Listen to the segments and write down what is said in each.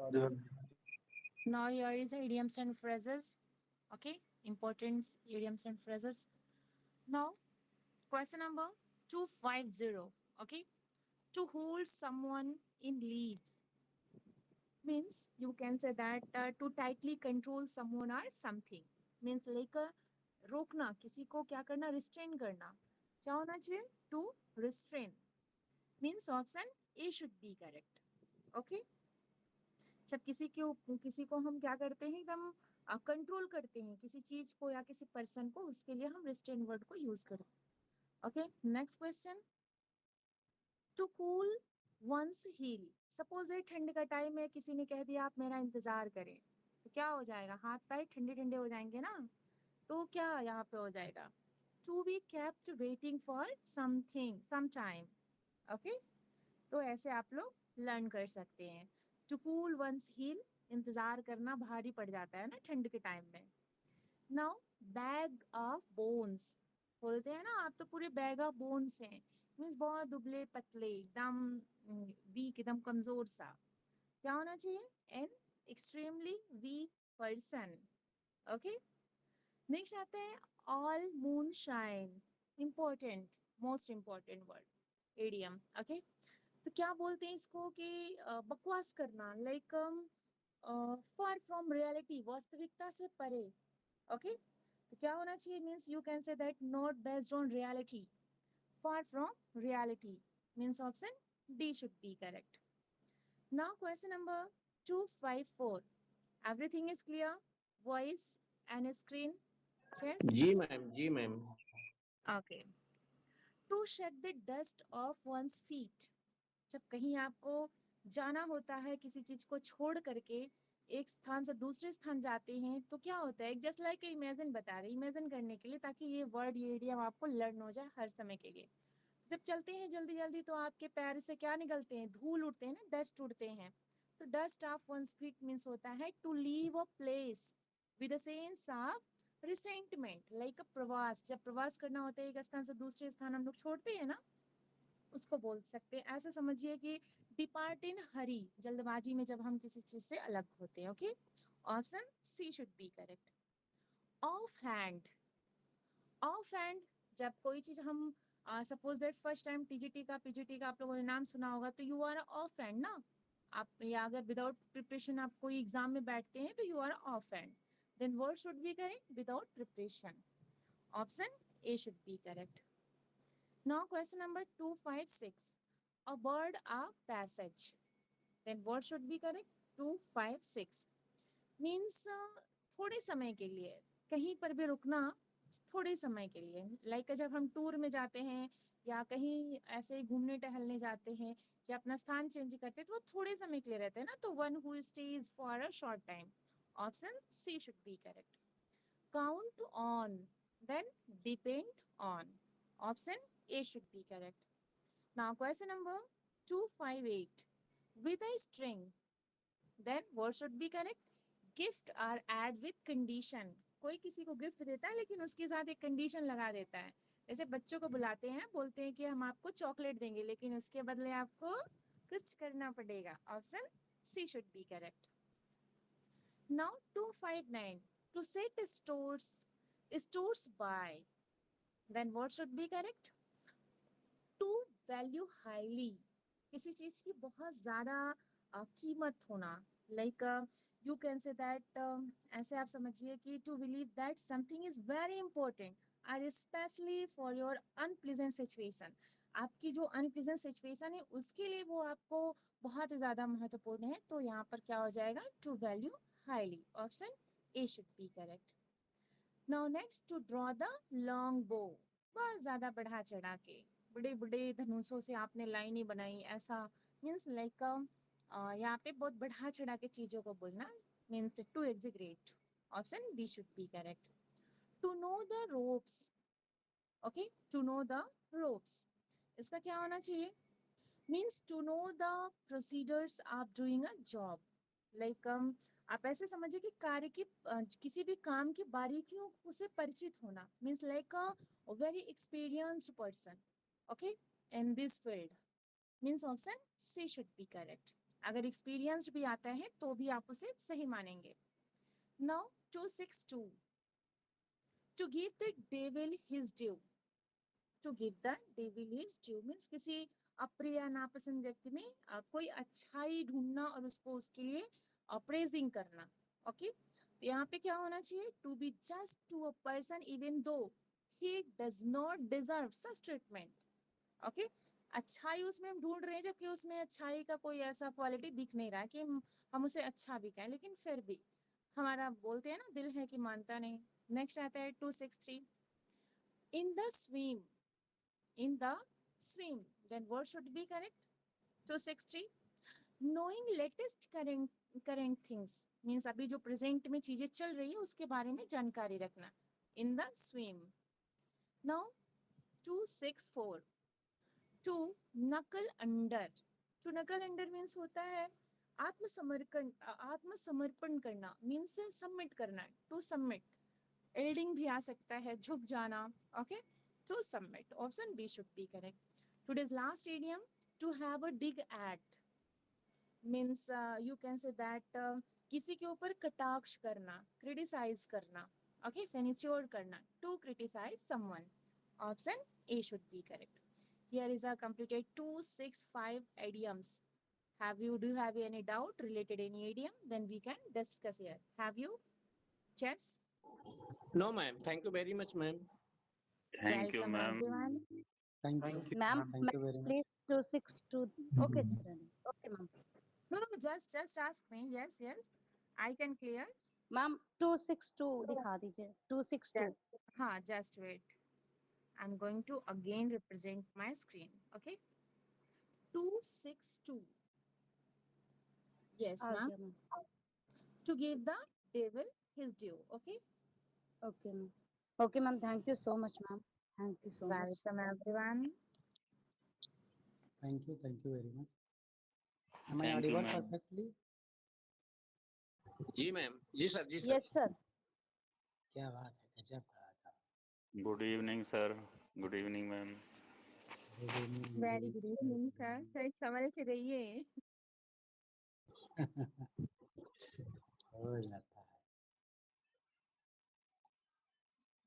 audible. Now here is the idioms and phrases. Okay, important idioms and phrases. Now, question number 250. Okay, to hold someone in leash means you can say that to tightly control someone or something means like रोकना किसी को क्या करना restrain करना क्या होना चाहिए to restrain means option A should be correct okay जब किसी को हम क्या करते हैं एकदम कंट्रोल करते हैं किसी चीज को या किसी पर्सन को उसके लिए हम रिस्ट्रेन वर्ड को यूज करते हैं okay next question to cool one's heel suppose ये ठंड का टाइम है किसी ने कह दिया आप मेरा इंतजार करें तो क्या हो जाएगा हाथ पैर ठंडे ठंडे हो जाएंगे ना तो क्या यहाँ पे हो जाएगा to be kept waiting for something some time okay तो ऐसे आप लोग लर्न कर सकते हैं टू कूल वंस हील इंतजार करना भारी पड़ जाता है ना ठंड के टाइम में नाउ बैग ऑफ बोन्स बोलते हैं ना आप तो पूरे बैग ऑफ बोन्स हैं मीन्स बहुत दुबले पतले एकदम वीक एकदम कमजोर सा क्या होना चाहिए an extremely weak person okay next आते हैं all moon shine important most important word idiom okay तो क्या बोलते हैं इसको कि बकवास करना लाइक फार फ्रॉम रियलिटी वास्तविकता से परे ओके तो क्या होना चाहिए means you can say that not based on reality far from reality means option D should be correct. Now question number 254. Everything is clear? Voice and screen? Yes? जी ma'am, जी ma'am. Okay. To shake the dust off one's feet. जब कहीं आपको जाना होता है किसी चीज को छोड़ करके एक स्थान से दूसरे स्थान जाते हैं तो क्या होता है जस्ट लाइक इमेजिन बता रहे इमेजिन करने के लिए ताकि ये वर्ड ये एरिया आपको लर्न हो जाए हर समय के लिए जब चलते हैं जल्दी जल्दी तो आपके पैर से क्या निकलते हैं धूल उड़ते हैं ना डस्ट उड़ते हैं तो dust off one feet means होता है to leave a place with a sense of resentment like a प्रवास जब प्रवास करना होता है एक स्थान से दूसरे स्थान हम लोग छोड़ते हैं ना उसको बोल सकते हैं ऐसा समझिए कि डिपार्ट इन हरी जल्दबाजी में जब हम किसी चीज से अलग होते हैं okay option C should be correct off hand off hand जब कोई चीज हम suppose that first time TGT का पीजीटी का आप लोगों ने नाम सुना होगा तो यू आर ऑफ हैंड ना आप या अगर विदाउट प्रिपरेशन आप कोई एग्जाम में बैठते हैं तो you are off hand then word should be correct without preparation option A should be correct now question number 256 a bird a passage then what should be correct 256 means थोड़े समय के लिए कहीं पर भी रुकना थोड़े समय के लिए लाइक जब हम टूर में जाते हैं या कहीं ऐसे ही घूमने टहलने जाते हैं या अपना स्थान चेंज करते हैं तो वो थोड़े समय के लिए रहते हैं ना तो one who stage for a short time option C should be correct count on then depend on option A should be correct now question number 258 with a string then what should be correct gift are add with condition कोई किसी को gift देता है लेकिन उसके साथ एक condition लगा देता है जैसे बच्चों को बुलाते हैं बोलते हैं कि हम आपको चॉकलेट देंगे लेकिन उसके बदले आपको कुछ करना पड़ेगा option C should be correct now 259 to set stores by then what should be correct to value highly किसी चीज की बहुत ज्यादा कीमत होना like you can say that ऐसे आप समझिए कि to believe that something is very important और specially for your unpleasant situation आपकी जो अनप्लीजेंट सिचुएशन है उसके लिए वो आपको बहुत ज़्यादा महत्वपूर्ण है तो यहाँ पर क्या हो जाएगा to value highly option A should be correct now next to draw the long bow बहुत ज़्यादा बढ़ा चढ़ा के बड़े बड़े धनुषों से आपने लाइनें बनाई ऐसा मीन्स लाइक यहाँ पे बहुत बढ़ा चढ़ा के चीज़ों को बोलना means to exaggerate option B should be correct to know the ropes okay to know the ropes इसका क्या होना चाहिए means to know the procedures of doing a job like आप ऐसे समझिए कि कार्य की किसी भी काम की बारीकियों से परिचित होना means like a very experienced person okay in this field means option C should be correct अगर एक्सपीरियंस्ड भी आता है तो भी आप उसे सही मानेंगे। Now 262, to give the devil his due. To give the devil his due means किसी अप्रिय नापसंद व्यक्ति में कोई अच्छाई ढूंढना और उसको उसके लिए प्रेजिंग करना। ओके, तो यहाँ पे क्या होना चाहिए, to be just to a person even though he does not deserve such treatment. Okay, अच्छाई उसमें हम ढूंढ रहे हैं जबकि उसमें अच्छाई का कोई ऐसा क्वालिटी दिख नहीं रहा है कि हम उसे अच्छा भी कहें, लेकिन फिर भी हमारा बोलते हैं ना दिल है कि मानता नहीं। नेक्स्ट आता है 263, in the swim, in the swim, then what should be correct? 263, knowing latest current things means अभी जो प्रेजेंट में चीजें चल रही है उसके बारे में जानकारी रखना, in the swim. Now 264, to knuckle under. to knuckle under means होता है आत्मसमर्पण करना, मीन्स सबमिट करना, टू सबमिट। एल्डिंग भी आ सकता है, झुक जाना। Okay, to submit, option B should be correct. Today's last idiom, to have a dig at means you can say that किसी के ऊपर कटाक्ष करना, क्रिटिसाइज करना। ओके, सेंस्योर करना, to criticise someone, option A should be correct. Here is a completed 265 idioms. Do you have any doubt related any idiom? Then we can discuss here. Have you? Chess? No, ma'am. Thank you very much, ma'am. Thank you, Welcome ma'am. everyone. Thank you. Ma'am, Thank you very much. please 262. Okay, Charan. Okay, ma'am. No, no, just ask me. Yes, yes. I can clear. Ma'am, 262 दिखा दीजिए 262. हाँ, just wait. I'm going to again represent my screen. Okay. 262. Yes, uh ma'am. गया ma'am. To give the devil his due. Okay. Okay, ma'am. Okay, ma'am. Thank you so much, ma'am. Thank you so much. Welcome everyone. Thank you. Thank you very much. Am I Thank you, audible ma'am. perfectly? जी ma'am, जी sir, जी sir. Yes, sir. क्या बात है, गजब कहा sir. Good evening, sir. Good evening, ma'am. Good evening. Very good evening, sir. Sir, संभल के रहिए। हो जाता है।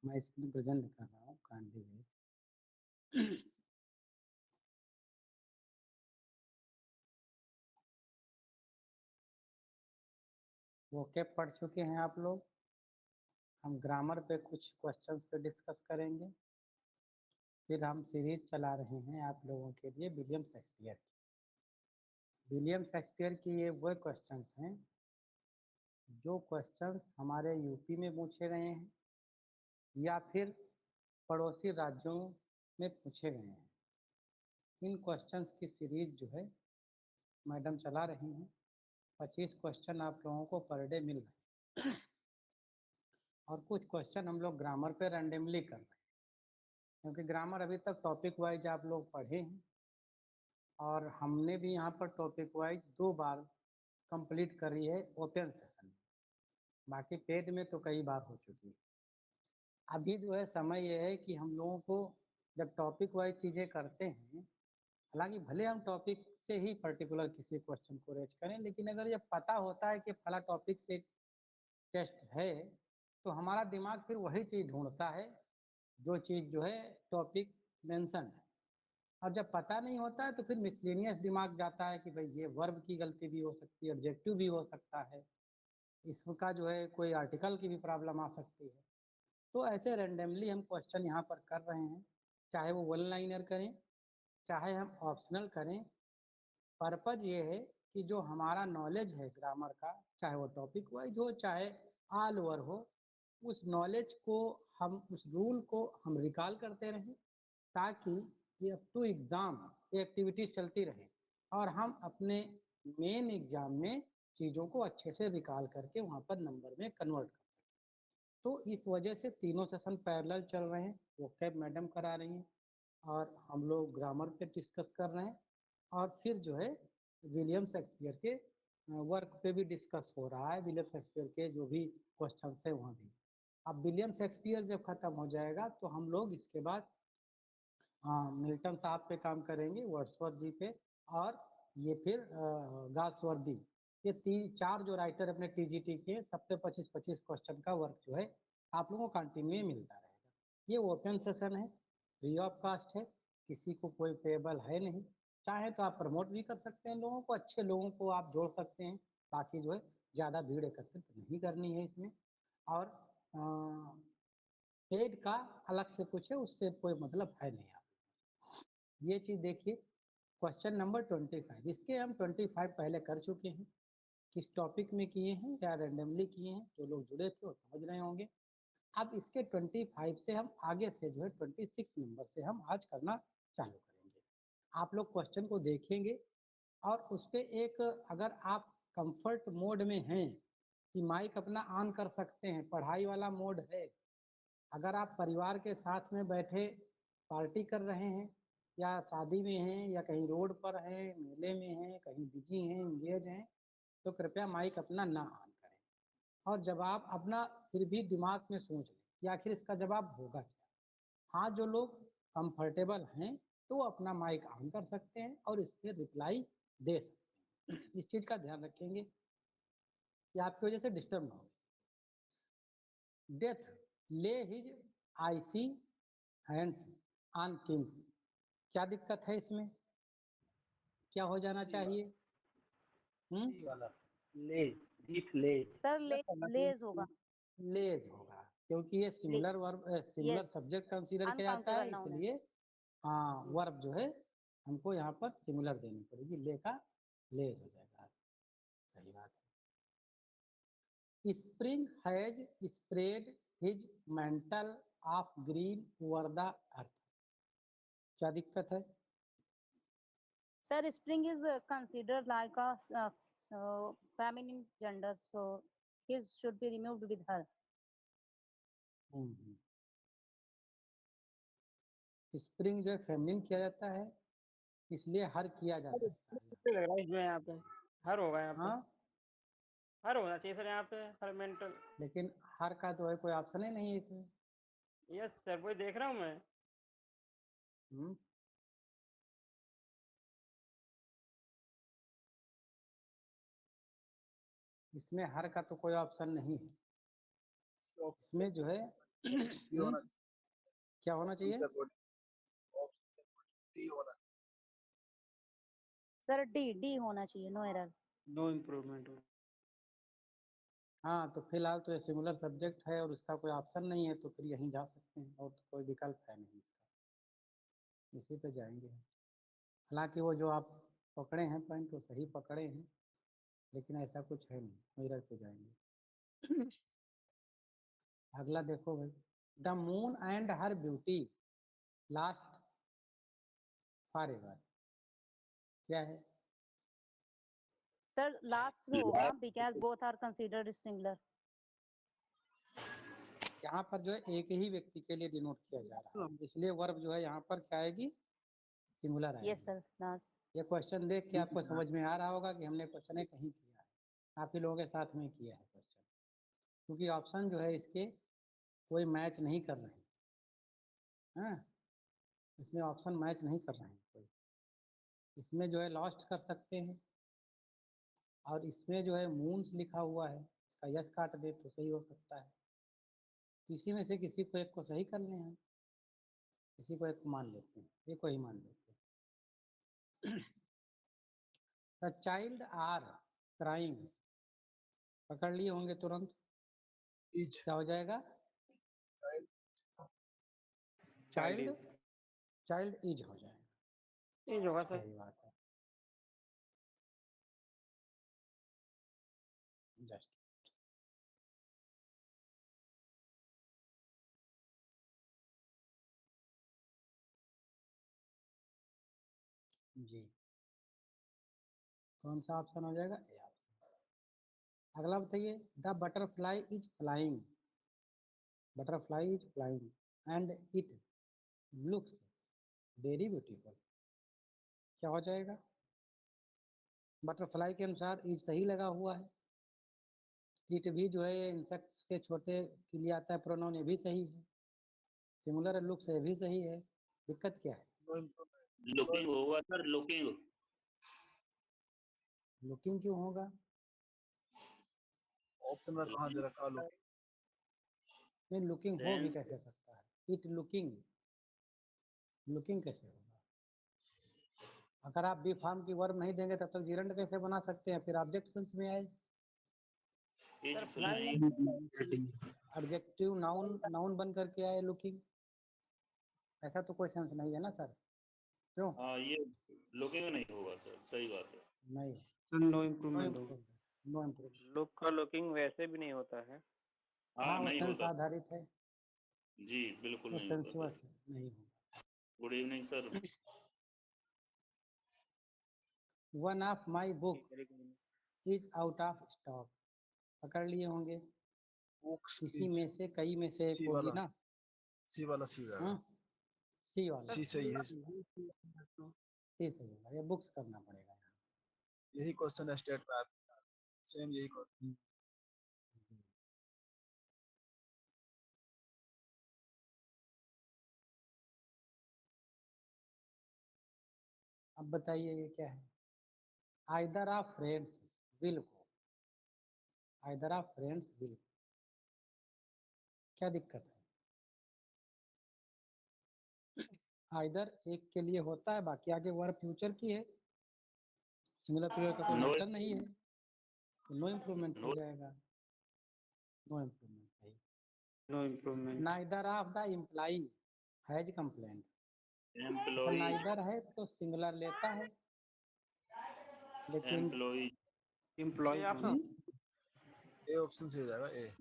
मैं स्क्रीन प्रेजेंट कर रहा हूँ, काइंडली वेट। वोकैब पढ़ चुके हैं आप लोग। हम ग्रामर पे कुछ क्वेश्चंस पे डिस्कस करेंगे। फिर हम सीरीज चला रहे हैं आप लोगों के लिए विलियम शेक्सपियर की। विलियम शेक्सपियर की ये वो क्वेश्चंस हैं जो क्वेश्चंस हमारे यूपी में पूछे गए हैं या फिर पड़ोसी राज्यों में पूछे गए हैं। इन क्वेश्चंस की सीरीज जो है मैडम चला रही हैं। 25 क्वेश्चन आप लोगों को पर डे मिल रहे हैं और कुछ क्वेश्चन हम लोग ग्रामर पे रैंडमली कर रहे हैं, क्योंकि ग्रामर अभी तक टॉपिक वाइज आप लोग पढ़े हैं और हमने भी यहाँ पर टॉपिक वाइज 2 बार कंप्लीट करी है ओपन सेशन में। बाकी पेड में तो कई बार हो चुकी है। अभी जो है समय ये है कि हम लोगों को जब टॉपिक वाइज चीज़ें करते हैं, हालांकि भले हम टॉपिक से ही पर्टिकुलर किसी क्वेश्चन को रेज करें, लेकिन अगर ये पता होता है कि फला टॉपिक से टेस्ट है तो हमारा दिमाग फिर वही चीज़ ढूंढता है जो चीज़ जो है टॉपिक मेंशन है। और जब पता नहीं होता है तो फिर मिसलेनियस दिमाग जाता है कि भाई ये वर्ब की गलती भी हो सकती है, एडजेक्टिव भी हो सकता है, इसका जो है कोई आर्टिकल की भी प्रॉब्लम आ सकती है। तो ऐसे रैंडमली हम क्वेश्चन यहाँ पर कर रहे हैं, चाहे वो वन लाइनर करें चाहे हम ऑप्शनल करें। पर्पज ये है कि जो हमारा नॉलेज है ग्रामर का, चाहे वो टॉपिक वाइज हो चाहे ऑल ओवर हो, उस नॉलेज को हम, उस रूल को हम रिकॉल करते रहें ताकि ये अप टू एग्ज़ाम ये एक्टिविटीज़ चलती रहे और हम अपने मेन एग्ज़ाम में चीज़ों को अच्छे से रिकॉल करके वहाँ पर नंबर में कन्वर्ट कर सकें। तो इस वजह से तीनों सेशन पैरेलल चल रहे हैं। वोकैब मैडम करा रही हैं और हम लोग ग्रामर पे डिस्कस कर रहे हैं और फिर जो है विलियम शेक्सपियर के वर्क पे भी डिस्कस हो रहा है। विलियम शेक्सपियर के जो भी क्वेश्चंस है वहाँ भी। अब विलियम शेक्सपियर जब ख़त्म हो जाएगा तो हम लोग इसके बाद मिल्टन साहब पे काम करेंगे, वर्ड्सवर्थ जी पे और ये फिर गासवर्दी, ये 4 जो राइटर अपने टीजीटी के सबसे 25-25 क्वेश्चन का वर्क जो है आप लोगों को कंटिन्यू मिलता रहेगा। ये ओपन सेशन है, फ्री ऑफ कास्ट है, किसी को कोई पेबल है नहीं। चाहे तो आप प्रमोट भी कर सकते हैं लोगों को, अच्छे लोगों को आप जोड़ सकते हैं, ताकि जो है ज़्यादा भीड़ एकत्रित नहीं करनी है इसमें। और पेड का अलग से कुछ है, उससे कोई मतलब है नहीं। आप ये चीज़ देखिए। क्वेश्चन नंबर 25, इसके हम 25 पहले कर चुके हैं। किस टॉपिक में किए हैं या रैंडमली किए हैं, जो लोग जुड़े थे वो समझ रहे होंगे। अब इसके 25 से हम आगे से जो है 26 नंबर से हम आज करना चालू करेंगे। आप लोग क्वेश्चन को देखेंगे और उस पे एक, अगर आप कंफर्ट मोड में हैं कि माइक अपना ऑन कर सकते हैं, पढ़ाई वाला मोड है, अगर आप परिवार के साथ में बैठे पार्टी कर रहे हैं या शादी में हैं या कहीं रोड पर हैं, मेले में हैं, कहीं बिजी हैं, इंगेज हैं, तो कृपया माइक अपना ना ऑन करें। और जवाब अपना फिर भी दिमाग में सोच लें कि आखिर इसका जवाब होगा क्या। हाँ, जो लोग कंफर्टेबल हैं तो वो अपना माइक ऑन कर सकते हैं और इसके रिप्लाई दे सकते हैं। इस चीज़ का ध्यान रखेंगे कि आपकी वजह से डिस्टर्ब ना हो। डेथ ले his IC hands on Kings, क्या दिक्कत है इसमें, क्या हो जाना चाहिए? वाला ले, डीप ले। सर लेज होगा। लेज होगा, क्योंकि ये similar verb, similar yes, subject consider किया जाता है, अनकाउंटेबल नाउन है। इसलिए हाँ वर्ब जो है हमको यहाँ पर सिमिलर देनी पड़ेगी। ले का लेज हो जाएगा। सही बात है। Spring has spread his mental of green over the earth, क्या दिक्कत है? Sir, spring is considered like a feminine gender, so his should be removed with her. Spring जो है फेमिनिन किया जाता है, इसलिए हर किया जा सकता है। लग रहा है इसमें यहाँ पे हर होगा यहाँ पे। हाँ, हर होना चाहिए सर यहाँ पे हर मेंटल। लेकिन हर का तो है कोई ऑप्शन ही नहीं है इसमें। यस सर, वही देख रहा हूँ मैं। हम्म, इसमें हर का तो कोई ऑप्शन नहीं है। इसमें जो है क्या होना चाहिए? Sir, D होना चाहिए, no error. No improvement. हाँ, तो फिलहाल तो ये सिमिलर सब्जेक्ट है और उसका कोई ऑप्शन नहीं है, तो फिर यहीं जा सकते हैं और तो कोई विकल्प है नहीं इसका, इसी पे जाएंगे। हालांकि वो जो आप पकड़े हैं पॉइंट वो सही पकड़े हैं, लेकिन ऐसा कुछ है नहीं, मिरर पे जाएंगे। अगला देखो भाई, the moon and her beauty last for ever, क्या है? Sir, last होगा because both are considered singular. यहाँ पर जो है एक ही व्यक्ति के लिए डिनोट किया जा रहा है, इसलिए वर्ब जो है यहाँ पर क्या आएगी? सिंगुलर आएगी। Yes, sir, last. ये क्वेश्चन देख के आपको समझ में आ रहा होगा कि हमने क्वेश्चन कहीं किया है, आप ही लोगों के साथ में किया है क्वेश्चन, क्योंकि ऑप्शन जो है इसके कोई मैच नहीं कर रहे हैं। हाँ, इसमें ऑप्शन मैच नहीं कर रहे हैं कोई। इसमें जो है लॉस्ट कर सकते हैं, और इसमें जो है मून्स लिखा हुआ है, इसका यस काट दे तो सही हो सकता है। इसी में से किसी को एक को सही कर लें हम, किसी को एक को मान लेते हैं, एक को ही मान लेते हैं। द चाइल्ड आर क्राइंग, पकड़ लिए होंगे तुरंत, क्या हो जाएगा? चाइल्ड चाइल्ड इज हो जाएगा। ये होगा सर। सही बात है। जस्ट जी, कौन सा ऑप्शन हो जाएगा? A option. अगला बताइए, the butterfly is flying, butterfly is flying and it looks very beautiful, क्या हो जाएगा? बटरफ्लाई के अनुसार इज सही लगा हुआ है, इट भी जो है इंसेक्ट्स के छोटे के लिए आता है प्रोनाउन, ये भी सही है। सिमिलर लुक्स ये भी सही है, दिक्कत क्या है? लुकिंग होगा सर, लुकिंग। लुकिंग क्यों होगा? ऑप्शन में कहाँ दे रखा लोग? नहीं, लुकिंग हो भी Sense- कैसे सकता है? इट लुकिंग, लुकिंग कैसे होगा? अगर आप बी फार्म की वर्ब नहीं देंगे तब तक जीरंड कैसे बना सकते हैं? फिर ऑब्जेक्ट सेंस में आए। is sir flying. flying adjective noun, noun बन करके आए लुकिंग, ऐसा तो कोई सेंस नहीं है ना सर, क्यों? हाँ, ये लुकिंग नहीं होगा सर, सही बात है। नहीं, नो नो इम्प्रूवमेंट होगा। Improvement, no improvement. लुक का लुकिंग वैसे भी नहीं होता है। हाँ, हाँ, वो नहीं सेंस होता आधारित है, जी, बिल्कुल वो नहीं होता सेंसुअस सर। है, नहीं होगा। Good evening sir. One of my book is out of stock, पकड़ लिए होंगे। बुक्स इसी में से, कई में से एक सी होगी वाला, ना। सी वाला सी रहेगा। सी वाला, सी सही है। सी सही होगा, ये बुक्स करना पड़ेगा यहाँ। यही क्वेश्चन है स्टेट में, सेम यही क्वेश्चन। अब बताइए ये क्या है? आइदर ऑफ फ्रेंड्स विल को, आइदर ऑफ फ्रेंड्स विल, क्या दिक्कत है? आइदर एक के लिए होता है, बाकी आगे वर्ब फ्यूचर की है, सिंगुलर प्लूरल का कोई No. मैटर नहीं है, तो नो इम्प्रूवमेंट हो No. जाएगा। नो इम्प्रूवमेंट है। No improvement. Neither of the employee has complaint, अच्छा एम्प्लॉई, नाइदर है तो सिंगुलर लेता है, लेकिन एम्प्लॉई, एम्प्लॉय ए ऑप्शन सही हो जाएगा, ए।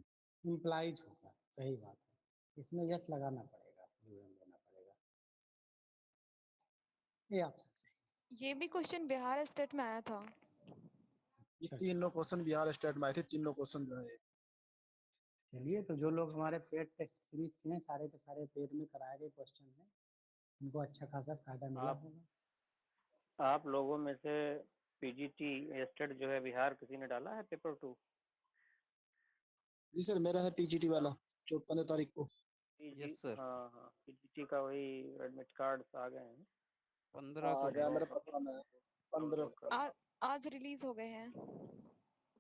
इम्प्लाइज होगा, सही बात है, इसमें यस लगाना पड़ेगा, यूएम देना पड़ेगा, ये ऑप्शन सही। ये भी क्वेश्चन बिहार स्टेट में आया था। ये अच्छा, तीनों क्वेश्चन बिहार स्टेट में आए थे, तीनों क्वेश्चन जो है। चलिए, तो जो लोग हमारे पेड टेस्ट सीरीज में सारे के सारे पेड में कराए गए क्वेश्चन हैं, उनको अच्छा खासा फायदा मिला आप- होगा। आप लोगों में से पीजीटी स्टेट जो है बिहार किसी ने डाला है पेपर 2? जी सर, मेरा है पीजीटी वाला, 15 तारीख को। Yes sir. हाँ हाँ, पीजीटी का वही एडमिट कार्ड आ गए हैं। 15 आ को गया है। मेरे पता में, 15। आज रिलीज हो गए हैं।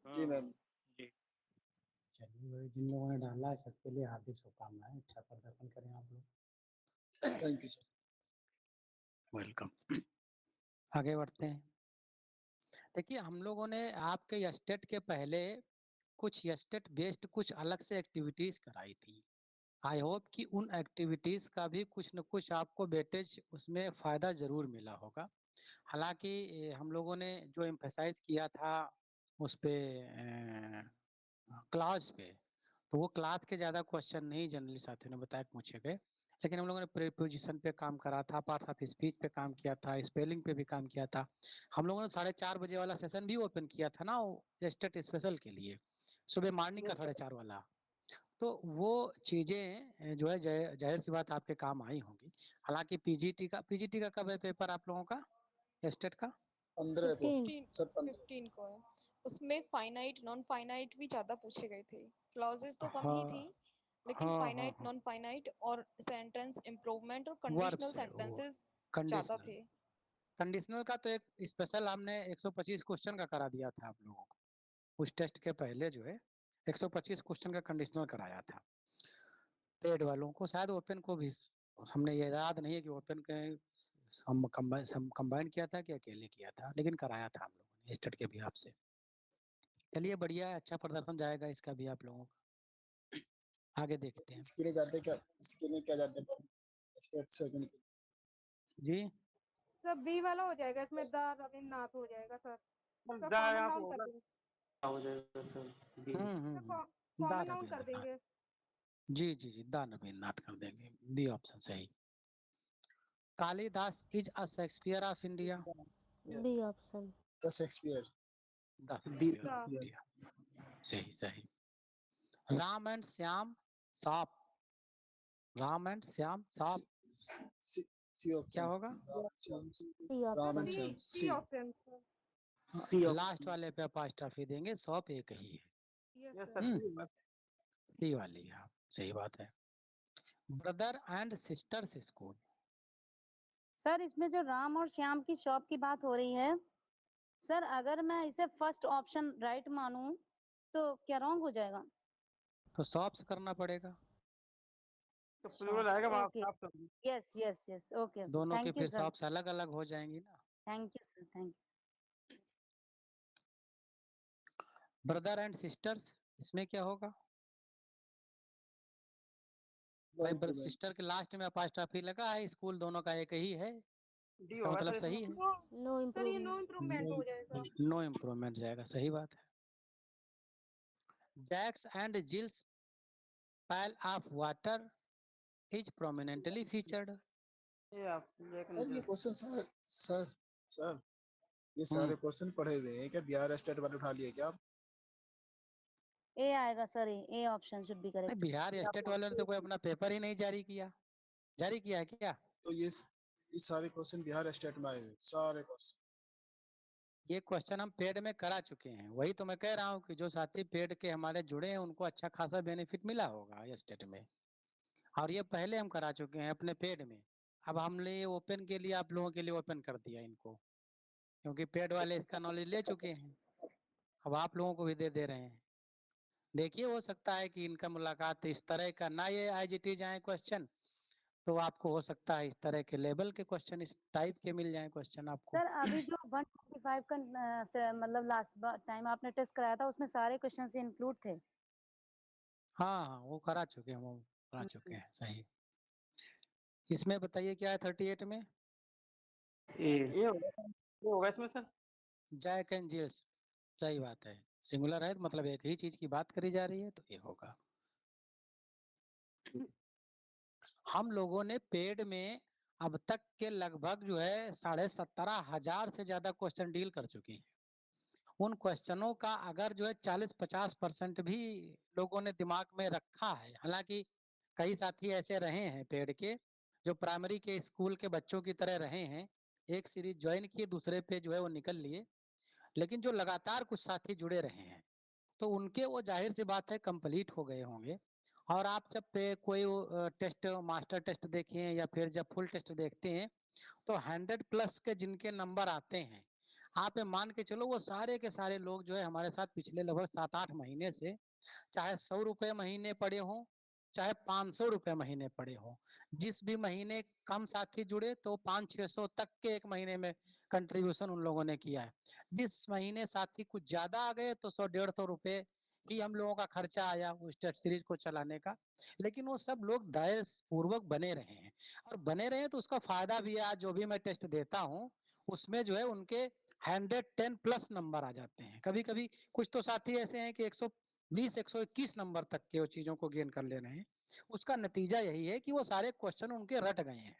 जी मैम। जी चलिए भाई, जिन लोगों ने डाला है सबके लिए हार्दिक शुभकामनाएं, अच्छा प्रदर्शन करें आप लोग। Thank you sir. वेलकम। आगे बढ़ते हैं। देखिए, हम लोगों ने आपके स्टेट के पहले कुछ स्टेट बेस्ड कुछ अलग से एक्टिविटीज कराई थी। आई होप कि उन एक्टिविटीज का भी कुछ न कुछ आपको वेटेज उसमें फायदा जरूर मिला होगा। हालांकि हम लोगों ने जो एम्फेसाइज किया था उस पे क्लास पे, तो वो क्लास के ज़्यादा क्वेश्चन नहीं जनरली साथियों ने बताया कि पूछे गए, लेकिन हम लोगों ने प्रीपोजिशन पे काम करा था, पार्ट ऑफ स्पीच पे काम किया था, स्पेलिंग पे भी काम किया था। हम लोगों ने 4:30 बजे वाला सेशन भी ओपन किया था ना स्टेट स्पेशल के लिए, सुबह मॉर्निंग का 4:30 वाला। तो वो चीज़ें जो है जाहिर सी बात आपके काम आई होंगी। हालांकि पीजीटी का कब है पेपर आप लोगों का स्टेट का? 15 को 15 सर, 15। 15 को है। उसमें फाइनाइट नॉन फाइनाइट भी ज्यादा पूछे गए थे। क्लॉजेस तो कम ही थी, लेकिन हाँ, फाइनाइट हाँ, नॉन फाइनाइट और सेंटेंस इम्प्रूवमेंट और वर्ब कंडीशनल से सेंटेंसेस ज्यादा कंडीशनल, थे। कंडीशनल का तो एक स्पेशल हमने 125 क्वेश्चन का करा दिया था आप लोगों को, उस टेस्ट के पहले जो है 125 क्वेश्चन का कंडीशनल कराया था पेड वालों को। शायद ओपन को भी हमने, ये याद नहीं है कि ओपन के हम कंबाइन किया था कि अकेले किया था, लेकिन कराया था हम लोगों ने स्टेट के भी आपसे। चलिए बढ़िया है, अच्छा प्रदर्शन जाएगा इसका भी आप लोगों का। आगे देखते हैं इसके लिए जाते क्या, इसके लिए क्या जाते हैं स्टेट सेकंड के? जी। सर बी वाला हो जाएगा, इसमें द रविन्द्रनाथ हो जाएगा सर। बस सर दा कॉमन आप नाउन होगा कर देंगे, हो जाएगा सर। कॉमन नाउन कर देंगे। जी जी जी, दा रविन्द्रनाथ कर देंगे, बी ऑप्शन सही। Kalidas is a Shakespeare of India, B option. The Shakespeare. The Shakespeare of India, सही सही। राम एंड श्याम साप, राम एंड श्याम साप सी ऑप्शन क्या होगा? Ram and Shyam, C option sir. Last वाले पे अपोस्ट्रोफी देंगे, सॉप एक ही है, यस सर सर। सी वाली है, सही बात है। Brother and sisters school, sir इसमें जो राम और श्याम की शॉप की बात हो रही है, सर अगर मैं इसे फर्स्ट ऑप्शन राइट मानूं तो क्या रॉन्ग हो जाएगा? तो सॉप्स करना पड़ेगा, तो प्लूरल आएगा वहाँ ओके, आप सब। Yes yes yes, okay okay, दोनों की थैंक यू फिर सर, सॉप्स अलग अलग हो जाएंगी ना। Thank you sir, thank you. Brother and sisters, इसमें क्या होगा? भाई No improvement. सिस्टर के लास्ट में अपोस्ट्रोफी लगा है, स्कूल दोनों का एक ही है, डी इसका होगा मतलब सर सही इसमें। है। नो नो सर ये नो इम्प्रूवमेंट। इम्प्रूवमेंट हो जाएगा। नो इम्प्रूवमेंट जाएगा, सही बात है। Jack's and Jill's pile of water is prominently featured. ये आप सर ये क्वेश्चन सर ये हम्म। सारे क्वेश्चन पढ़े हुए हैं क्या? बिहार स्टेट वाले उठा लिए क्या आप? ए आएगा sir, A option should be correct. Bihar state वाले ने तो कोई अपना पेपर ही नहीं जारी किया, जारी किया है क्या? तो ये सारे क्वेश्चन बिहार स्टेट में आए हुए सारे क्वेश्चन। ये क्वेश्चन हम पेड में करा चुके हैं, वही तो मैं कह रहा हूँ कि जो साथी पेड के हमारे जुड़े हैं उनको अच्छा खासा बेनिफिट मिला होगा स्टेट में, और ये पहले हम करा चुके हैं अपने पेड में। अब हमने ये ओपन के लिए आप लोगों के लिए ओपन कर दिया इनको, क्योंकि पेड वाले इसका नॉलेज ले चुके हैं, अब आप लोगों को भी दे रहे हैं। देखिए हो सकता है कि इनका मुलाकात इस तरह का ना ये IGT जाए क्वेश्चन, तो आपको हो सकता है इस तरह के लेवल के क्वेश्चन, इस टाइप के मिल जाए क्वेश्चन आपको। सर अभी जो 125 का मतलब लास्ट टाइम आपने टेस्ट कराया था उसमें सारे क्वेश्चन से इंक्लूड थे। हाँ वो करा चुके हैं, वो करा चुके हैं, सही। इसमें बताइए क्या है 38 में? ये होगा इसमें सर। जैक एंड जिल्स, सही बात है, सिंगुलर है मतलब एक ही चीज की बात करी जा रही है, तो ये होगा। हम लोगों ने पेड में अब तक के लगभग जो है 17,500 से ज्यादा क्वेश्चन डील कर चुके हैं। उन क्वेश्चनों का अगर जो है 40-50% भी लोगों ने दिमाग में रखा है, हालांकि कई साथी ऐसे रहे हैं पेड के जो प्राइमरी के स्कूल के बच्चों की तरह रहे हैं, एक सीरीज ज्वाइन किए दूसरे पे जो है वो निकल लिए, लेकिन जो लगातार कुछ साथी जुड़े रहे हैं तो उनके वो जाहिर सी बात है कंप्लीट हो गए होंगे। और आप जब पे कोई टेस्ट मास्टर टेस्ट देखें या फिर जब फुल टेस्ट देखते हैं तो 100+ के जिनके नंबर आते हैं, आप ये मान के चलो वो सारे के सारे लोग जो है हमारे साथ पिछले लगभग 7-8 महीने से, चाहे 100 रुपए महीने पड़े हों चाहे 500 रुपए महीने पड़े हों, जिस भी महीने कम साथी जुड़े तो 500-600 तक के एक महीने में कंट्रीब्यूशन उन लोगों ने किया है। जिस महीने साथी कुछ ज्यादा आ गए तो 100-150 रुपए ही हम लोगों का खर्चा आया उस टेस्ट सीरीज को चलाने का, लेकिन वो सब लोग धैर्य पूर्वक बने रहे हैं, और बने रहे तो उसका फायदा भी है। आज जो भी मैं टेस्ट देता हूँ उसमें जो है उनके 110+ नंबर आ जाते हैं। कभी कभी कुछ तो साथी ऐसे हैं कि 120-121 नंबर तक के वो चीजों को गेन कर ले रहे हैं। उसका नतीजा यही है कि वो सारे क्वेश्चन उनके रट गए हैं।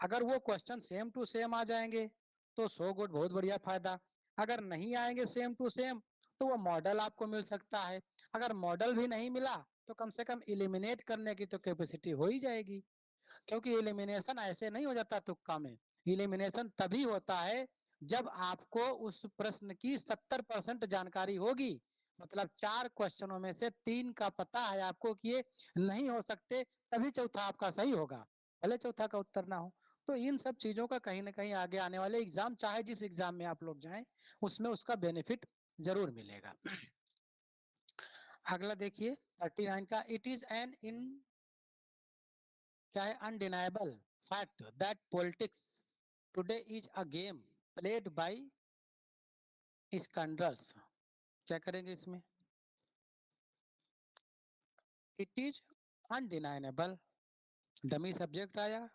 अगर वो क्वेश्चन सेम टू सेम आ जाएंगे तो सो गुड, बहुत बढ़िया फायदा। अगर नहीं आएंगे सेम टू सेम तो वो मॉडल आपको मिल सकता है। अगर मॉडल भी नहीं मिला तो कम से कम एलिमिनेट करने की तो कैपेसिटी हो ही जाएगी, क्योंकि एलिमिनेशन ऐसे नहीं हो जाता तुक्का में। एलिमिनेशन तभी होता है जब आपको उस प्रश्न की 70% जानकारी होगी, मतलब 4 क्वेश्चनों में से 3 का पता है आपको कि ये नहीं हो सकते, तभी चौथा आपका सही होगा, भले चौथा का उत्तर ना हो। तो इन सब चीजों का कहीं ना कहीं आगे आने वाले एग्जाम, चाहे जिस एग्जाम में आप लोग जाएं, उसमें उसका बेनिफिट जरूर मिलेगा। अगला देखिए 39 का, इट इज एन इन क्या है, undeniable fact that politics today is a game played by scandals. क्या करेंगे इसमें? It is undeniable, dummy subject आया,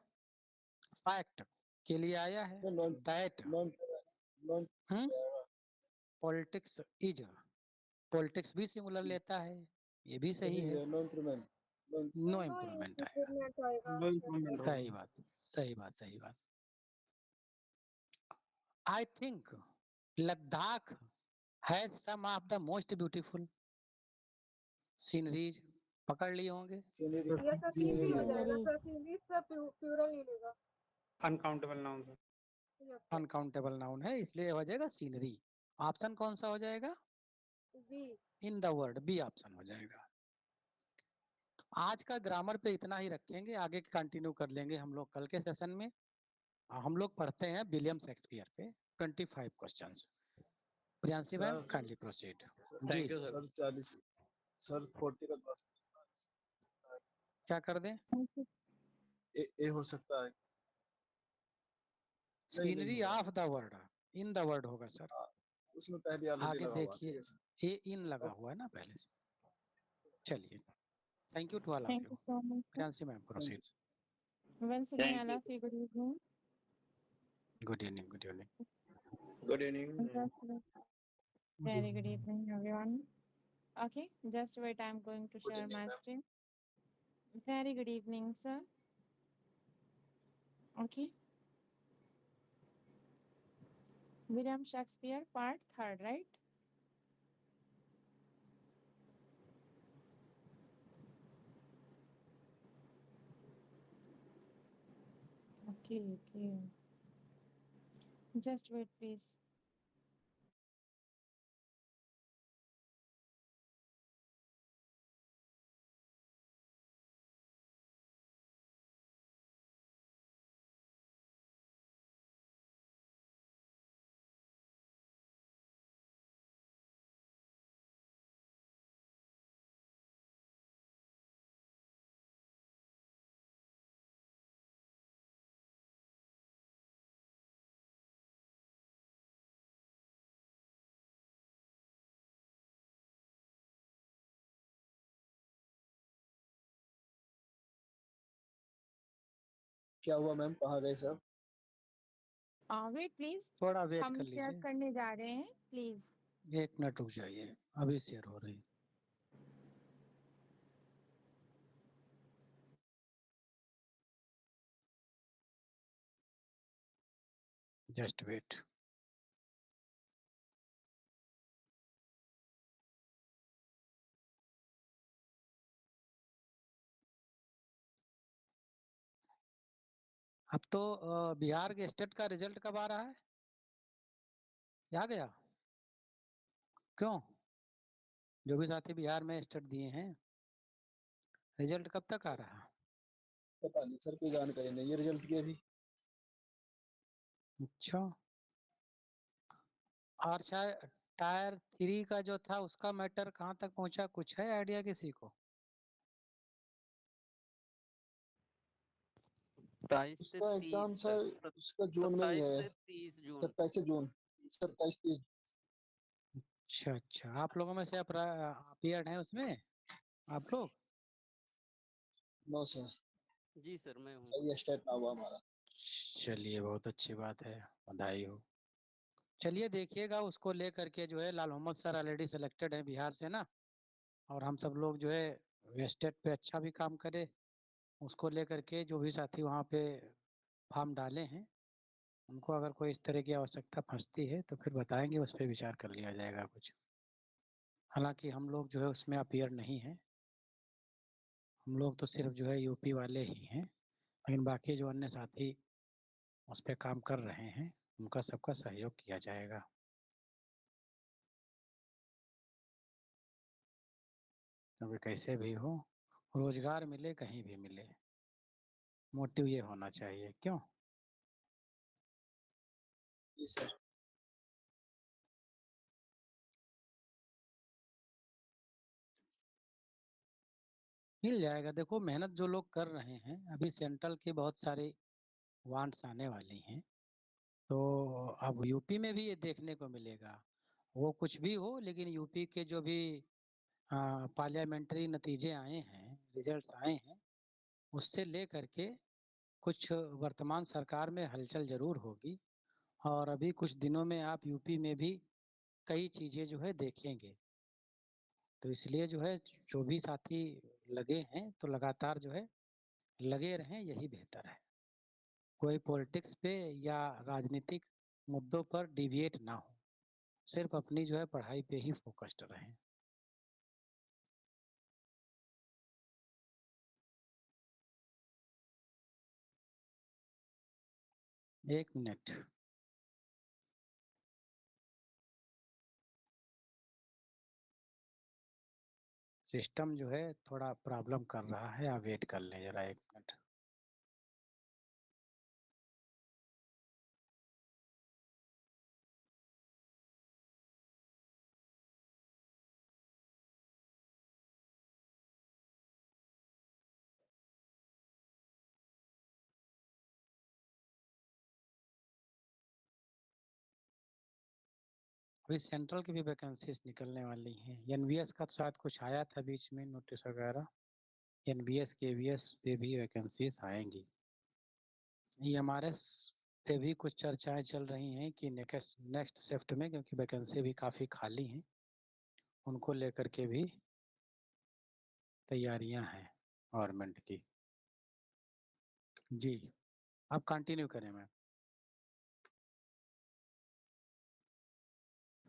फैक्ट के लिए आया है, दैट पॉलिटिक्स इज, पॉलिटिक्स भी सिंगुलर लेता है, ये भी सही है। नो इम्प्रूवमेंट आएगा, इम्प्रूवमेंट आएगा। सही बात, सही बात, सही बात। I think Ladakh has some of the most beautiful sceneries, पकड़ लिए होंगे। यस सर, सीनरी हो जाएगा सर, सीनरी सर प्लूरल नहीं लेगा। Uncountable noun sir. Yes sir, uncountable noun है इसलिए हो जाएगा सीनरी। ऑप्शन कौन सा हो जाएगा? B. In the word, B option हो जाएगा। आज का ग्रामर पे इतना ही रखेंगे, आगे कंटिन्यू कर लेंगे हम लोग कल के सेशन में। हम लोग पढ़ते हैं विलियम शेक्सपियर पे 25 questions. Priyanshi ma'am sir kindly proceed. जी thank you sir. Sir 40 sir 40 का 10 क्या कर दें? ए हो सकता है। नहीं सीनरी होगा। Of the word, in the word होगा सर। हाँ, उसमें पहले ऑलरेडी आगे लगा हुआ है, ठीक देखिए है सर। ए इन लगा हुआ है ना पहले से। चलिए, thank you to all of Thank you. you so much, sir. प्रियांशी ma'am thank proceed. You. Once again, Thank all you. of you, good evening. Good evening, good evening. Good evening. Very good evening, everyone. Okay, just wait. I'm going to good share evening my ma'am. screen. Very good evening, sir. Okay. William Shakespeare, part third, right? Okay, okay. Just wait, please. क्या हुआ ma'am, कहाँ गए sir? Wait, please. थोड़ा wait हम कर share लीजिए, करने जा रहे हैं, प्लीज। 1 मिनट रुक जाइए, अभी शेयर हो रही। Just wait. अब तो बिहार के स्टेट का रिजल्ट कब आ रहा है? आ गया? क्यों? जो भी साथी बिहार में स्टेट दिए हैं, रिजल्ट कब तक आ रहा? पता नहीं सर, कोई जानकारी नहीं है रिजल्ट की अभी। अच्छा, और शायद टायर 3 का जो था उसका मैटर कहाँ तक पहुंचा, कुछ है आइडिया किसी को? 27 से उसका 30 एग्जाम सर तक, उसका जून में ही 27 है। से 30 जून। 27 जून, 27-30। अच्छा अच्छा, आप लोगों में से अपीयर्ड हैं उसमें आप लोग? नो सर, जी सर मैं हूँ। अभी स्टेट ना हुआ हमारा। चलिए, बहुत अच्छी बात है, बधाई हो। चलिए देखिएगा, उसको लेकर के जो है लाल मोहम्मद सर ऑलरेडी सिलेक्टेड है बिहार से ना, और हम सब लोग जो है स्टेट पे अच्छा भी काम करे, उसको लेकर के जो भी साथी वहाँ पे फॉर्म डाले हैं उनको अगर कोई इस तरह की आवश्यकता फंसती है तो फिर बताएंगे, उस पर विचार कर लिया जाएगा कुछ। हालांकि हम लोग जो है उसमें अपीयर नहीं है, हम लोग तो सिर्फ जो है यूपी वाले ही हैं, लेकिन बाकी जो अन्य साथी उस पर काम कर रहे हैं उनका सबका सहयोग किया जाएगा। क्योंकि कैसे भी हो, रोजगार मिले कहीं भी मिले, मोटिव ये होना चाहिए। क्यों? जी सर। मिल जाएगा। देखो, मेहनत जो लोग कर रहे हैं, अभी सेंट्रल की बहुत सारी वांट्स आने वाली हैं, तो अब यूपी में भी ये देखने को मिलेगा। वो कुछ भी हो, लेकिन यूपी के जो भी पार्लियामेंट्री नतीजे आए हैं, रिजल्ट्स आए हैं, उससे ले करके कुछ वर्तमान सरकार में हलचल जरूर होगी, और अभी कुछ दिनों में आप यूपी में भी कई चीजें जो है देखेंगे। तो इसलिए जो है जो भी साथी लगे हैं तो लगातार जो है लगे रहें, यही बेहतर है। कोई पॉलिटिक्स पे या राजनीतिक मुद्दों पर डिविएट ना हो, सिर्फ अपनी जो है पढ़ाई पे ही फोकस्ड रहें। 1 मिनट। सिस्टम जो है थोड़ा प्रॉब्लम कर रहा है, आप वेट कर लें जरा 1 मिनट। अभी सेंट्रल की भी वैकेंसीज निकलने वाली हैं। एनवीएस का तो शायद कुछ आया था बीच में नोटिस वगैरह। एनबीएस केवीएस पे भी वैकेंसीज आएंगी। ईएमआरएस पे भी कुछ चर्चाएं चल रही हैं कि नेक्स्ट शिफ्ट में, क्योंकि वैकेंसी भी काफ़ी खाली हैं, उनको लेकर के भी तैयारियां हैं गवर्नमेंट की। जी, आप कंटिन्यू करें मैम।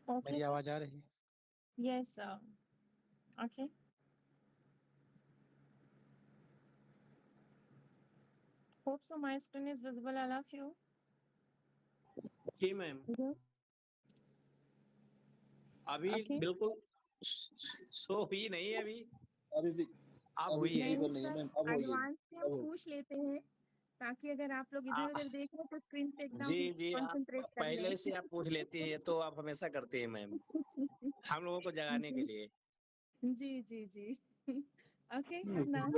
Okay, मेरी sir. आवाज़ आ रही है? Yes, sir. Okay. Hope so my screen is visible, all of you. जी मैम, अभी Okay. बिल्कुल शो हुई नहीं है अभी अभी भी अब अभी हुई है। visible नहीं है मैम, अब होगी। एडवांस से अब हम होगी। पूछ लेते हैं ताकि अगर आप लोग इधर उधर देख रहे हैं तो स्क्रीन पे एकदम जी जी, आप कंसंट्रेट कर पहले लें। से आप पूछ लेती है, तो आप हमेशा करती है मैम, हम लोगों को जगाने के लिए। जी जी जी। Okay now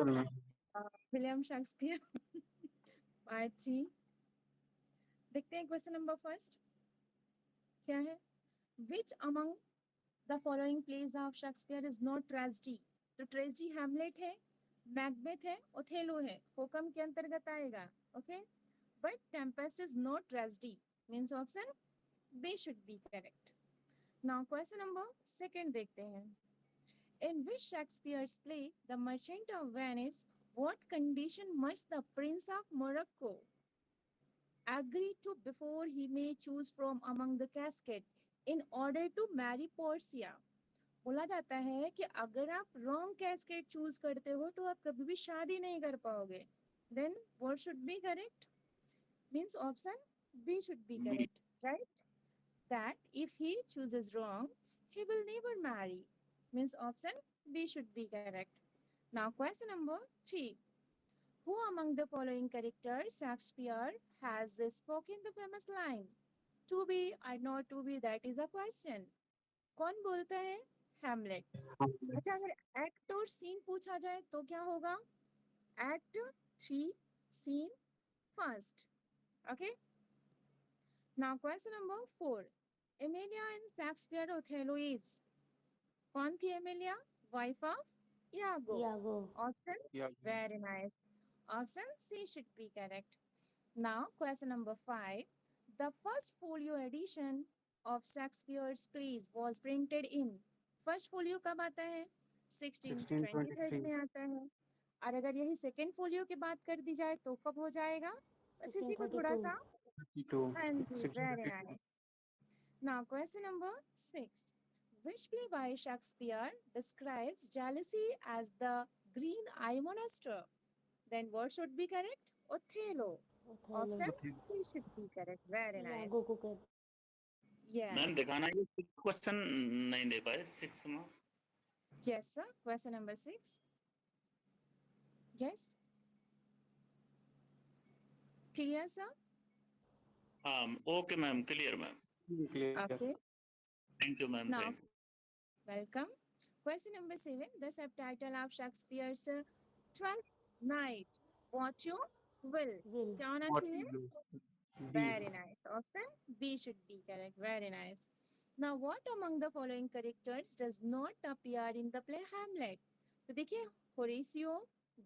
William Shakespeare part 3 देखते हैं। क्वेश्चन नंबर फर्स्ट क्या है? Which among the following plays of Shakespeare is not tragedy? तो ट्रेजेडी हैमलेट है, मैकबेथ है, ओथेलो है, हुकम के अंतर्गत आएगा। Okay, but Tempest is not tragedy, means option B should be correct. Now question number second देखते हैं। In which Shakespeare's play, The Merchant of Venice, what condition must the Prince of Morocco agree to before he may choose from among the casket in order to marry Portia? बोला जाता है कि अगर आप wrong casket choose करते हो तो आप कभी भी शादी नहीं कर पाओगे। Then what should be correct? Means option B should be correct, right? That if he chooses wrong, he will never marry. Means option B should be correct. Now question number 3. Who among the following characters Shakespeare has spoken the famous line? To be or not to be, that is a question. कौन बोलता है? Hamlet. अच्छा, अगर act और scene पूछा जाए तो क्या होगा? Act 3, scene 1st. Okay. Now question number 4. Emilia in Shakespeare Othello is? कौन थी Emilia? Wife of Iago. Iago. Option? Very nice. Option C should be correct. Now question number 5. The first folio edition of Shakespeare's plays was printed in? First folio कब आता है? 1623 में आता है। और अगर यही सेकेंड फोलियो की बात कर दी जाए तो कब हो जाएगा? बस इसी को थोड़ा सा। हाँ जी, very nice. Now question number 6. Which play by Shakespeare describes jealousy as the green eye monster? Then what should be correct? Othello. Option C should be correct. Very nice. Iago को कहते मैम Yes. दिखाना है question नहीं दे पाए 6 में। Yes, sir. Question number 6. Yes. Clear, sir? हाँ okay ma'am, clear ma'am, Okay. Thank you ma'am, Now, thank welcome. Question number 7. The subtitle of Shakespeare's Twelfth Night. What you will. will. क्या होना चाहिए? Very nice. Option B should be correct. Very nice. Now, what among the following characters does not appear in the play Hamlet? तो देखिए, होरेसियो,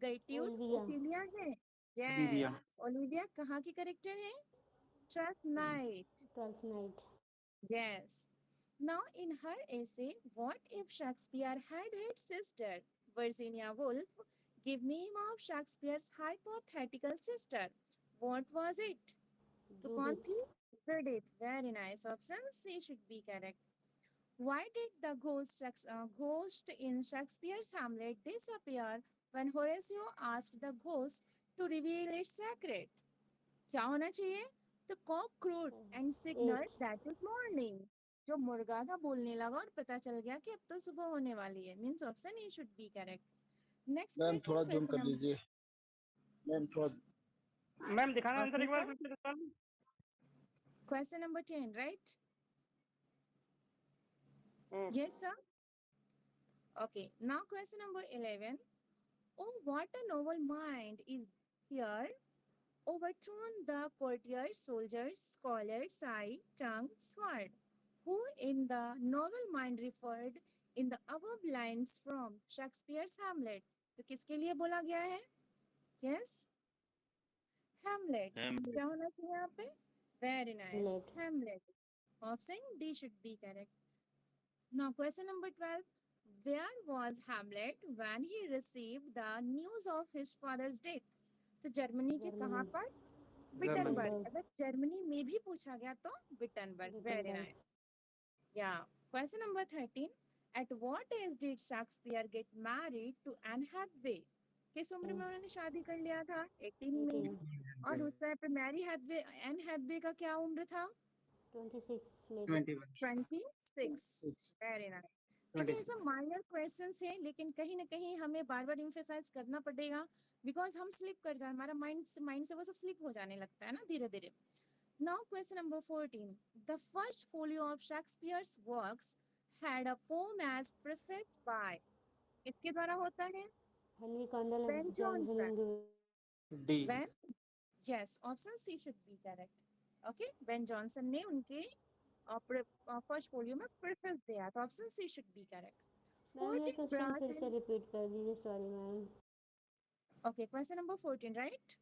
गर्ट्यूड, Olivia. Ophelia है। Yes. Olivia कहाँ की character है? Twelfth Night. Twelfth Night. Yes. Now, in her essay, What if Shakespeare had his sister? Virginia Woolf give name of Shakespeare's hypothetical sister. What was it? तो कौन Judith. थी? Judith. Very nice. Option C should be correct. Why did the ghost in Shakespeare's Hamlet disappear when Horatio asked the ghost to reveal its secret? क्या होना चाहिए? The cock crowed and signaled that is morning. जो मुर्गा था बोलने लगा और पता चल गया कि अब तो सुबह होने वाली है। Means option A should be correct. Next ma'am question. थोड़ा जूम कर question लीजिए। मैम थोड़ा मैम दिखाना Okay, आंसर एक बार sir. फिर से। Question number 10, right? Yes, sir. Okay. Now question number 11. Oh, what a noble mind is here. Overthrown the courtiers, soldiers, scholars, eye, tongue, sword. who in the novel mind referred in the above lines from Shakespeare's Hamlet. तो किसके लिए बोला गया है? Yes, Hamlet. Hamlet. क्या होना चाहिए यहाँ पे? Very nice. Hamlet. Hamlet. Option D should be correct. Now question number 12. Where was Hamlet when he received the news of his father's death? तो जर्मनी के कहाँ Germany. पर? विटनबर्ग. Wittenberg. अगर जर्मनी में भी पूछा गया तो Wittenberg. Very Wittenberg. nice. Yeah. Question number 13. At what age did Shakespeare get married to Anne Hathaway? किस उम्र में उन्होंने शादी कर लिया था? 18 में. 18. और उस समय पे मैरी हैथवे एन हैथवे का क्या उम्र था? 26 maybe. 26. Very nice. देखिए ये सब माइनर क्वेश्चंस हैं, लेकिन कहीं ना कहीं हमें बार बार इम्फेसाइज करना पड़ेगा, बिकॉज हम स्लिप कर जाए, हमारा माइंड से वो सब स्लिप हो जाने लगता है ना धीरे धीरे. Now question number 14. The first folio of Shakespeare's works had a poem as preface by. इसके द्वारा होता है? Henry Condell Ben and John Jonson. Hemingway. D. Ben, yes, option C should be correct. Okay, Ben Jonson ने उनके first folio में preface दिया, तो option C should be correct. Ma'am ये क्वेश्चन फिर से रिपीट कर दीजिए, sorry ma'am. Okay, question number 14, right?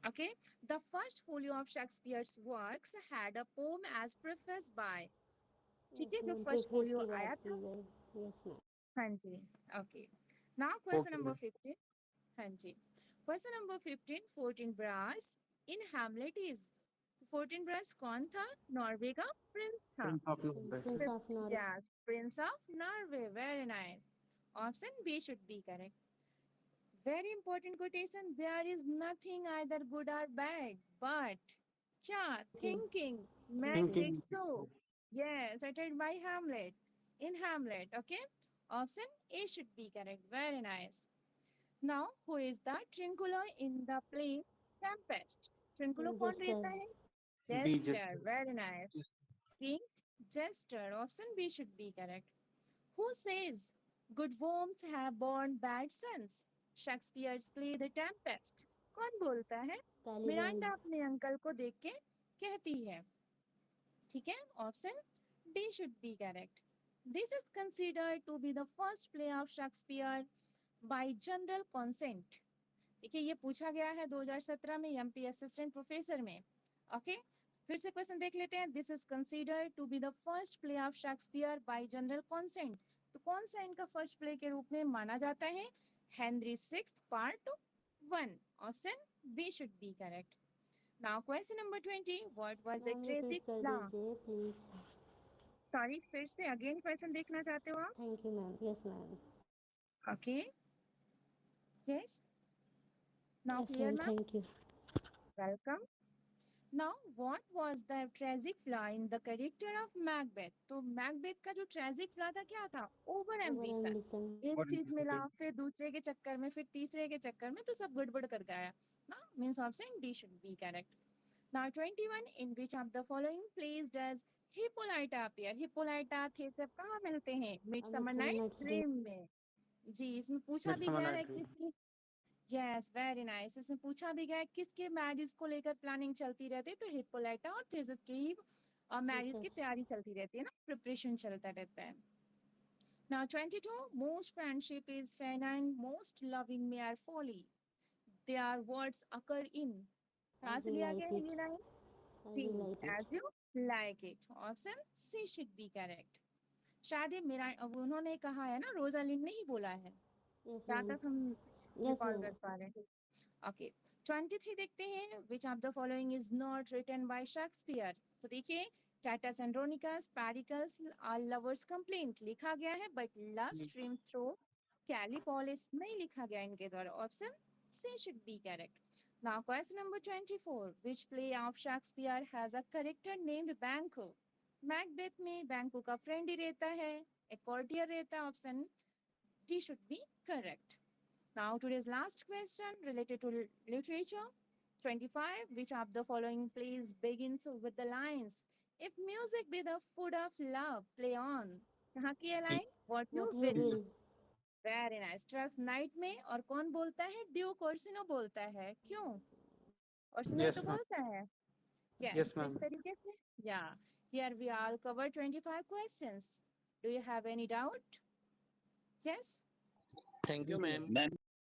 Okay, the first folio of Shakespeare's works had a poem as prefaced by. ठीक है, जो फर्स्ट फोलियो आया था. Yes ma'am. हाँ जी. Okay. Now question number 15. हाँ जी. Question number 15. 14 Brass in Hamlet is. 14 Brass कौन था? Norway का प्रिंस था. Prince of Norway. Yeah, Prince of Norway. Very nice. Option B should be correct. Very important quotation. There is nothing either good or bad, but क्या? Thinking makes it so. Yes, uttered by Hamlet. In Hamlet, okay? Option A should be correct. Very nice. Now, who is the Trinculo in the play Tempest? Trinculo कौन रहता है? Jester. Very nice. King's Jester. Option B should be correct. Who says good worms have borne bad sons? Shakespeare's play The Tempest. कौन बोलता है? Miranda अपने uncle को देख के कहती है. ठीक है, option D should be correct. This is considered to be the first play of Shakespeare by general consent. देखिए ये पूछा गया है 2017 में एमपी असिस्टेंट प्रोफेसर में. ओके, फिर से क्वेश्चन देख लेते हैं. This is considered to be the first play of Shakespeare by general consent. तो कौन सा इनका फर्स्ट प्ले के रूप में माना जाता है? Henry VI Part 1. Option B should be correct. Now question number 20. What was the tragic plot? Sorry, फिर से again question देखना चाहते हो आप? Thank you ma'am. Yes ma'am. Okay. Yes. Now Yes clear ma'am. ma'am? Thank you. Welcome. Now what was the tragic flaw in the character of Macbeth? तो Macbeth का जो tragic flaw था क्या था? Over ambition. एक चीज मिला, फिर दूसरे के चक्कर में, फिर तीसरे के चक्कर में, तो सब गड़बड़ कर गया ना. Means option D should be correct. Now 21. In which of the following plays does Hippolyta appear? Hippolyta थे सब कहाँ मिलते हैं? Midsummer Night's Dream में. जी, इसमें पूछा भी गया है किसकी. Yes, very nice. इसमें पूछा भी गया है किसके मैरिज को लेकर प्लानिंग चलती रहती है, तो हिप्पोलाइटा और थेसिस की मैरिज की तैयारी चलती रहती है ना, प्रिपरेशन चलता रहता है. Now 22. Most friendship is feminine, most loving mere folly. Their words occur in. कहाँ से लिया गया है ये लाइन? जी, as you like it. Option C should be correct. शायद ये मेरा, अब उन्होंने कहा है ना, रोजालिंड ने ही बोला है, जहाँ तक हम रिकॉल कर पा रहे हैं. ओके, 23 देखते हैं. Which of the following is not written by Shakespeare? तो देखिए, Titus Andronicus, Pericles, All Lovers Complaint लिखा गया है, but Love Stream Through Callipolis नहीं लिखा गया इनके द्वारा. Option C should be correct. Now question number 24. Which play of Shakespeare has a character named Banquo? Macbeth में Banquo का फ्रेंड ही रहता है, एक courtier रहता है. Option D should be correct. Now today's last question related to literature. 25. Which of the following plays begins with the lines, if music be the food of love, play on. कहाँ की है line? What you will. Very nice. 12th night में और कौन बोलता है? Duke ओर्सिनो बोलता है. क्यों? ओर्सिनो तो बोलता है. Yes, Yes, इस ma'am. तरीके से yeah. Here we all covered 25 questions. Do you have any doubt? Yes? Thank you ma'am. Ma'am